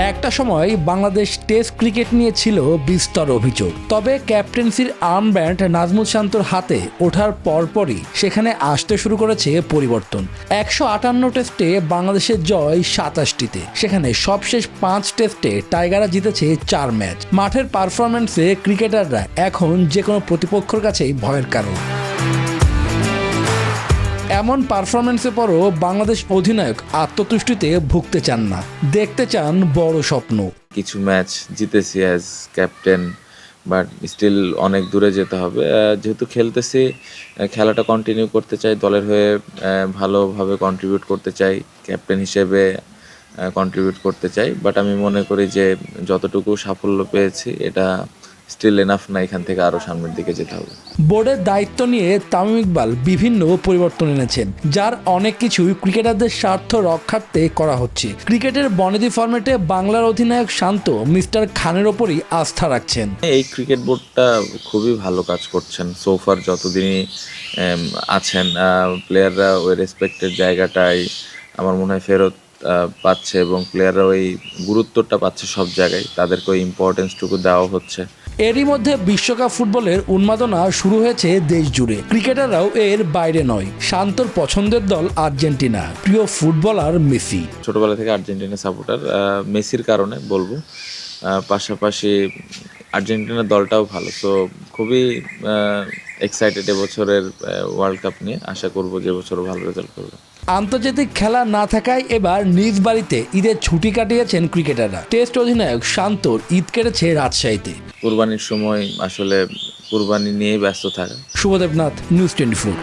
একটা সময় Bangladesh test cricket নিয়ে ছিল বিস্তর অভিযোগ, তবে ক্যাপ্টেন্সির আর্মব্যান্ড নাজমুল শান্তর হাতে ওঠার পরপরই সেখানে আসতে শুরু করেছে পরিবর্তন। 158 টেস্টে বাংলাদেশের জয় 27টিতে, সেখানে সবশেষ 5 টেস্টে টাইগাররা জিতেছে 4 ম্যাচ। মাঠের পারফরম্যান্সে ক্রিকেটাররা এখন যে কোনো প্রতিপক্ষের কাছেই ভয়ের কারণ। এমন পারফরম্যান্সের পরও বাংলাদেশ অধিনায়ক আত্মতুষ্টিতে ভুগতে চান না, দেখতে চান বড় স্বপ্ন। কিছু ম্যাচ জিতেছি অ্যাজ ক্যাপ্টেন, বাট স্টিল অনেক দূরে যেতে হবে। যেহেতু খেলতেছি, খেলাটা কন্টিনিউ করতে চাই, দলের হয়ে ভালোভাবে কন্ট্রিবিউট করতে চাই, ক্যাপ্টেন হিসেবে কন্ট্রিবিউট করতে চাই। বাট আমি মনে করি যে যতটুকু সাফল্য পেয়েছি এটা স্টিল এনাফ না, এখান থেকে আরও সামনের দিকে যেতে হবে। বোর্ডের দায়িত্ব নিয়ে তামিম ইকবাল বিভিন্ন পরিবর্তন এনেছেন, যার অনেক কিছুই ক্রিকেটারদের স্বার্থ রক্ষার্থে করা হচ্ছে। ক্রিকেটের বনেদি ফরম্যাটে বাংলার অধিনায়ক শান্ত মিস্টার খানের ওপরই আস্থা রাখছেন। এই ক্রিকেট বোর্ডটা খুবই ভালো কাজ করছেন সোফার, যতদিনই আছেন। প্লেয়াররা ওই রেসপেক্টের জায়গাটাই আমার মনে হয় ফেরত পাচ্ছে, এবং প্লেয়াররা ওই গুরুত্বটা পাচ্ছে সব জায়গায়, তাদেরকে ওই ইম্পর্টেন্সটুকু দেওয়া হচ্ছে। এরই মধ্যে বিশ্বকাপ ফুটবলের উন্মাদনা শুরু হয়েছে দেশ জুড়ে, ক্রিকেটাররাও এর বাইরে নয়। শান্তর পছন্দের দল আর্জেন্টিনা, প্রিয় ফুটবলার মেসি। ছোটবেলা থেকে আর্জেন্টিনা সাপোর্টার, মেসির কারণে বলবো। পাশাপাশি আর্জেন্টিনার দলটাও ভালো, সো খুবই এক্সাইটেড এবছরের ওয়ার্ল্ড কাপ নিয়ে। আশা করবো যে বছরও ভালো রেজাল্ট করবে। আন্তর্জাতিক খেলা না থাকায় এবার নিজ বাড়িতে ঈদের ছুটি কাটিয়েছেন ক্রিকেটাররা। টেস্ট অধিনায়ক শান্তর ঈদ কেটেছে রাজশাহীতে। কুরবানির সময় আসলে কুরবানি নিয়েই ব্যস্ত থাকা। শুভদেবনাথ, নিউজ 24।